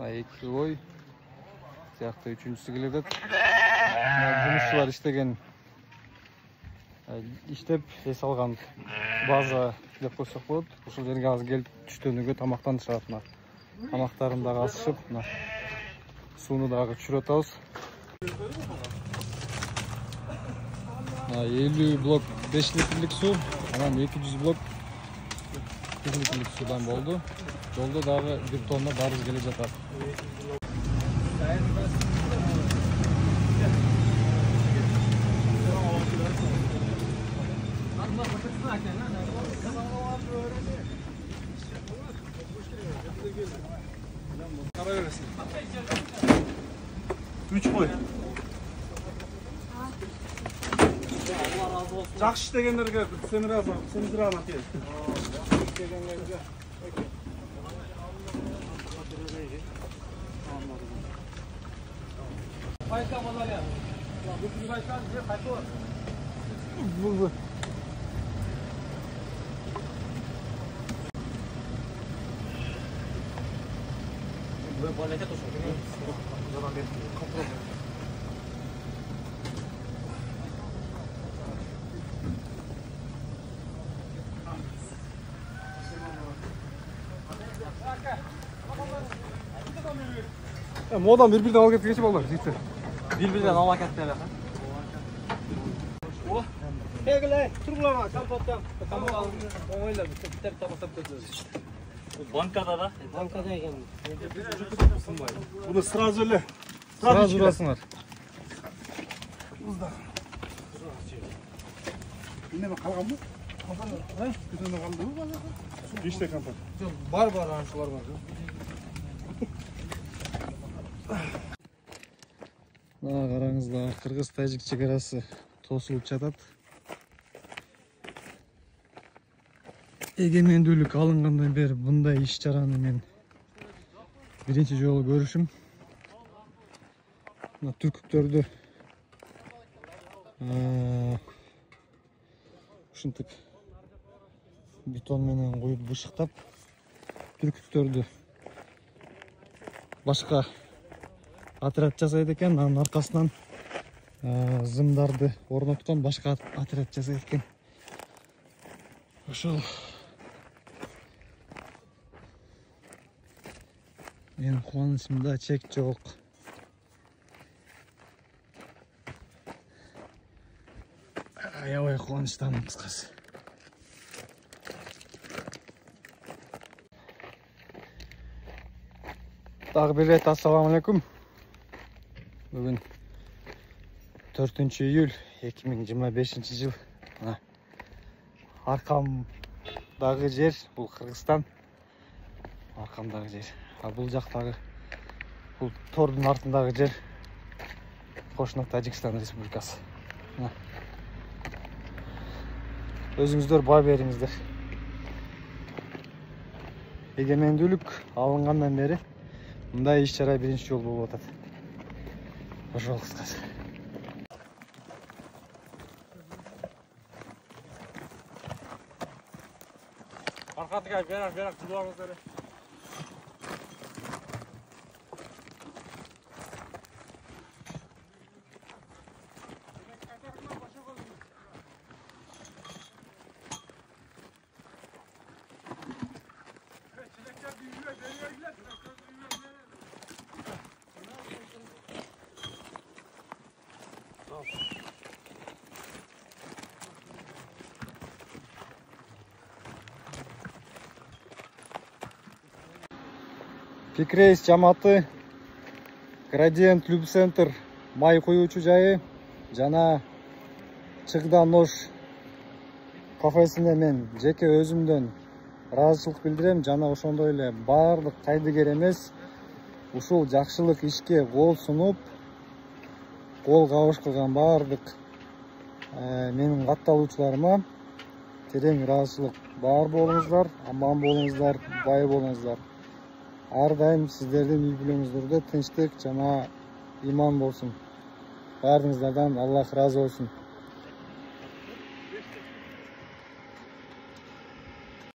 Екі ой сияқты üçüncüsü келеді. Жұмысшылар іштеген иштеп эс алган база деп койсок болот. Ушул жерге азыр келип түштөнүүгө тамактан чыгат. Тамактарын дагы асышып, сууну дагы түшүрүп атабыз. 50 блок 5 литрлик суу, анан 200 блок 100 литрлик суудан болду. Жолдо дагы 1 тонна дарыз келе жатат. Üç koy. Жақсы істегендерге сені разы, сені рахмат ел. Modan bir-birden al get geçip alır. Bir-birden al ketler. Egile, turgulama, kampottan. Oğayla bir tabak götürüyoruz. Bankada da. Bankada ekan. Bunu sırası öyle. Sırası urasınlar. Uzda. Yine mi kalkan mı? Kalkan mı? He? Bir tane kaldı mı? İşte kampan. Var anşular var. Қараңыздар, Қырғыз-Тәжік шекарасы тосылып жатат. Егемендүүлүк алынгандан бери мындай иш-чараны мен биринчи жолу көрүшүм. Мына түркүктөрдү ушинтип бетон менен коюп бышыктап, түркүктөрдү башка отряд жасайт экен, анын аркасынан зымдарды орноткон башка отряд жасайт экен. Ошол менин кубанычымда чек жок. Аябай кубанычтамын кыскасы. Дагы бир рет ассаламу алейкум. Бүгін 4 июль 2025 жыл. Арқамдағы жер, бұл Қырғызстан. Арқамдағы жер. Бұл жақтағы, бұл тордың артындағы жер Қошнақ Тәжікстан Республикасы. Өзіңіздер бай беріңіздер. Егемендүүлүк алынғандан бері мындай иш-чара биринчи жолу болуп атат. Ошол кыскасы. Аркадыга берак жубаңыздар. Пикрейс жамааты, Градиент Люб Центр май коюучу жайы жана Чыгда Нож кафесине мен жеке өзүмдөн ыраазычылык билдирем жана ошондой эле баардык кайдыгер эмес ушул жакшылык ишке кол сунуп кол кабыш кылган баардык менин катталуучуларыма терең ыраазычылык. Бар болуңуздар, аман болуңуздар, бай болуңуздар. Ар дайым сиздердин үй бүлөңүздөрдө тынчтык жана иман болсун. баарыңыздардан Аллах разы болсун.